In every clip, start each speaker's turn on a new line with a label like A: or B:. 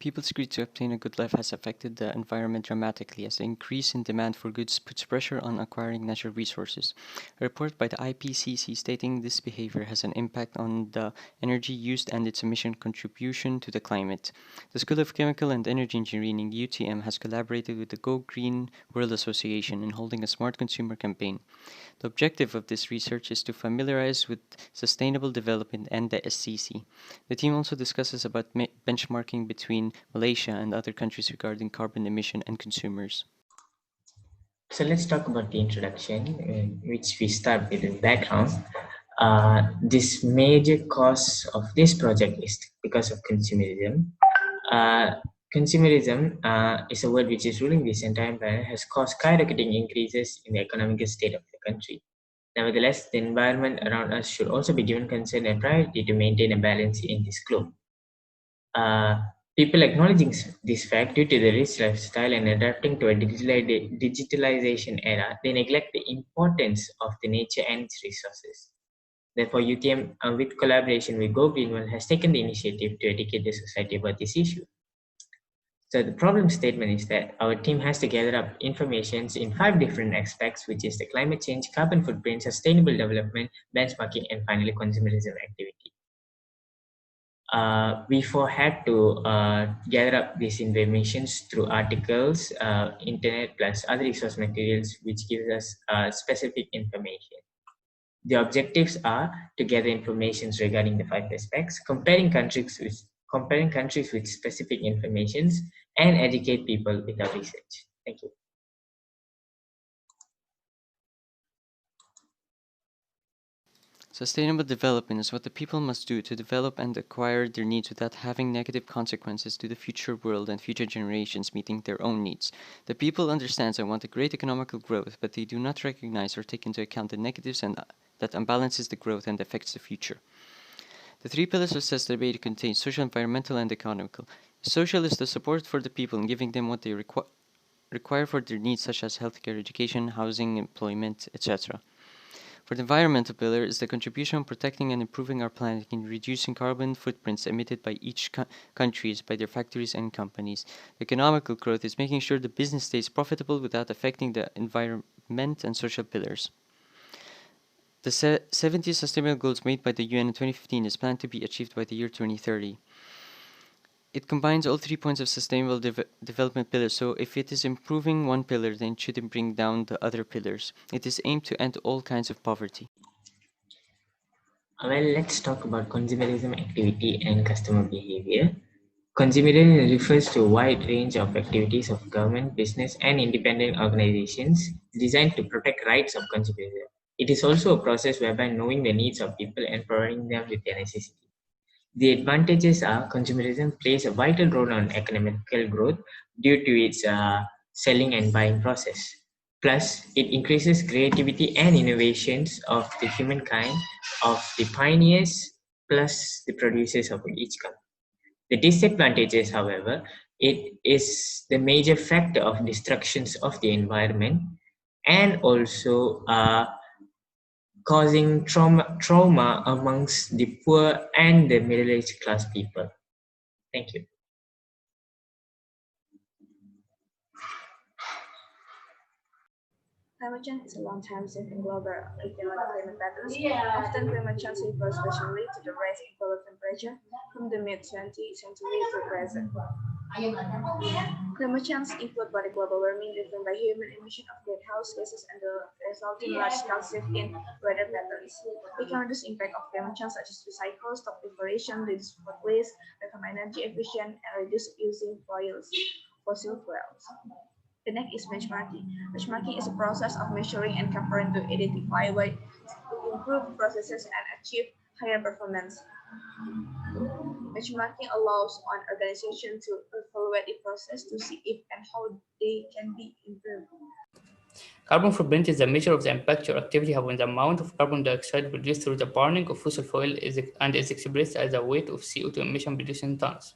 A: People's greed to obtain a good life has affected the environment dramatically, as the increase in demand for goods puts pressure on acquiring natural resources. A report by the IPCC stating this behavior has an impact on the energy used and its emission contribution to the climate. The School of Chemical and Energy Engineering (UTM) has collaborated with the Go Green World Association in holding a smart consumer campaign. The objective of this research is to familiarize with sustainable development and the SCC. The team also discusses about benchmarking between Malaysia and other countries regarding carbon emission and consumers.
B: So let's talk about the introduction, which we start with the background. This major cause of this project is because of consumerism. Consumerism is a word which is ruling this entire planet, has caused skyrocketing increases in the economic state of the country. Nevertheless, the environment around us should also be given concern and priority to maintain a balance in this globe. Uh, People acknowledging this fact due to the rich lifestyle and adapting to a digitalization era, they neglect the importance of the nature and its resources. Therefore, UTM, with collaboration with Go Green World, has taken the initiative to educate the society about this issue. So the problem statement is that our team has to gather up information in 5 different aspects, which is the climate change, carbon footprint, sustainable development, benchmarking, and finally consumerism activity. We had to gather up these information through articles, internet, plus other resource materials, which gives us specific information. The objectives are to gather information regarding the 5 aspects, comparing countries with specific informations, and educate people with our research. Thank you.
A: Sustainable development is what the people must do to develop and acquire their needs without having negative consequences to the future world and future generations meeting their own needs. The people understand and want a great economical growth, but they do not recognize or take into account the negatives and that imbalances the growth and affects the future. The 3 pillars of sustainability contain social, environmental, and economical. Social is the support for the people and giving them what they require for their needs, such as healthcare, education, housing, employment, etc. For the environmental pillar is the contribution on protecting and improving our planet in reducing carbon footprints emitted by each countries by their factories and companies. The economical growth is making sure the business stays profitable without affecting the environment and social pillars. The 70 sustainable goals made by the UN in 2015 is planned to be achieved by the year 2030. It combines all 3 points of sustainable development pillars, so if it is improving one pillar, then it shouldn't bring down the other pillars. It is aimed to end all kinds of poverty.
B: Well, let's talk about consumerism activity and customer behavior. Consumerism refers to a wide range of activities of government, business, and independent organizations designed to protect rights of consumers. It is also a process whereby knowing the needs of people and providing them with their necessities. The advantages are consumerism plays a vital role on economical growth due to its selling and buying process. Plus, it increases creativity and innovations of the humankind, of the pioneers, plus the producers of each country. The disadvantages, however, it is the major factor of destructions of the environment and also causing trauma amongst the poor and the middle-aged class people. Thank you.
C: Climate change is a long-time shifting global climate patterns. Often climate change refers especially to the rise in global temperature from the mid-20th century to present. Climate change include body global warming driven by human emission of greenhouse gases and the resulting large-scale shift in weather patterns. We can reduce impact of climate change such as recycle, stop deforestation, reduce food waste, become energy efficient, and reduce using fossil fuels. The next is benchmarking. Benchmarking is a process of measuring and comparing to identify ways to improve processes and achieve higher performance. Benchmarking allows an organization to evaluate the process to see if and how they can be improved.
D: Carbon footprint is a measure of the impact your activity have on the amount of carbon dioxide produced through the burning of fossil fuel and is expressed as a weight of CO2 emission produced in tons.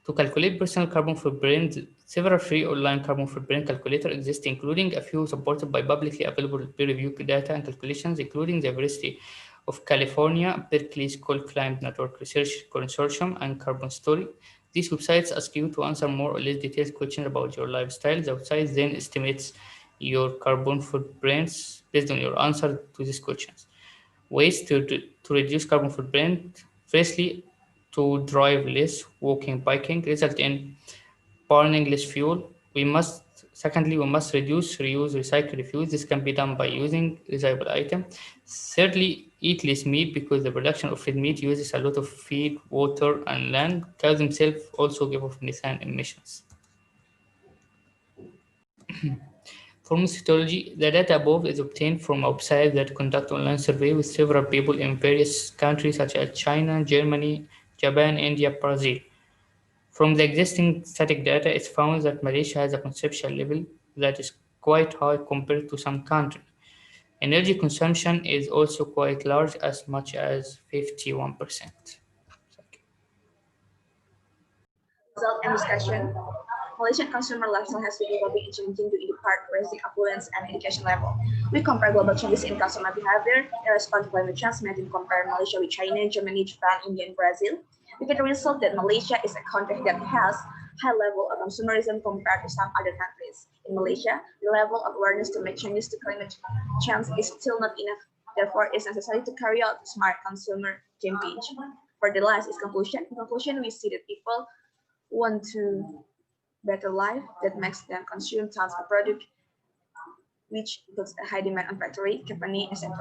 D: To calculate personal carbon footprint, several free online carbon footprint calculators exist, including a few supported by publicly available peer-reviewed data and calculations, including the University of California, Berkeley's Cold Climate Network Research Consortium, and Carbon Story. These websites ask you to answer more or less detailed questions about your lifestyle. The website then estimates your carbon footprints based on your answer to these questions. Ways to reduce carbon footprint: firstly, to drive less, walking, biking, result in burning less fuel. Secondly, we must reduce, reuse, recycle, refuse. This can be done by using reusable items. Thirdly, eat less meat because the production of red meat uses a lot of feed, water, and land. Cows themselves also give off methane emissions. For methodology, the data above is obtained from a website that conduct online survey with several people in various countries such as China, Germany, Japan, India, Brazil. From the existing static data, it's found that Malaysia has a consumption level that is quite high compared to some countries. Energy consumption is also quite large, as much as 51%.
C: Result and discussion. Malaysian consumer lifestyle has been evolving and changing due in part raising affluence and education level. We compare global changes in consumer behavior in response to climate change, made in compare Malaysia with China, Germany, Japan, India, and Brazil. We get the result that Malaysia is a country that has high level of consumerism compared to some other countries. In Malaysia, the level of awareness to make changes to climate change is still not enough. Therefore, it's necessary to carry out smart consumer campaign. For the last is conclusion. In conclusion, we see that people want to better life that makes them consume tons of product which puts a high demand on factory, company, etc.,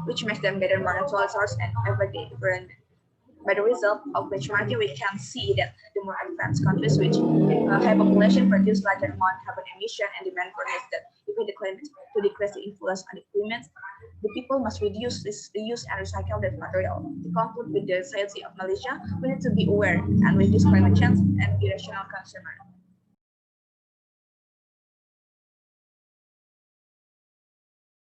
C: which makes them better more natural source and everyday environment. By the result of benchmarking, we can see that the more advanced countries which high population produce larger amount of carbon emission and demand for less that if we declare to decrease the influence on the climate, the people must reduce this reuse and recycle that material. To conclude with the society of Malaysia, we need to be aware and reduce climate change and be rational consumer.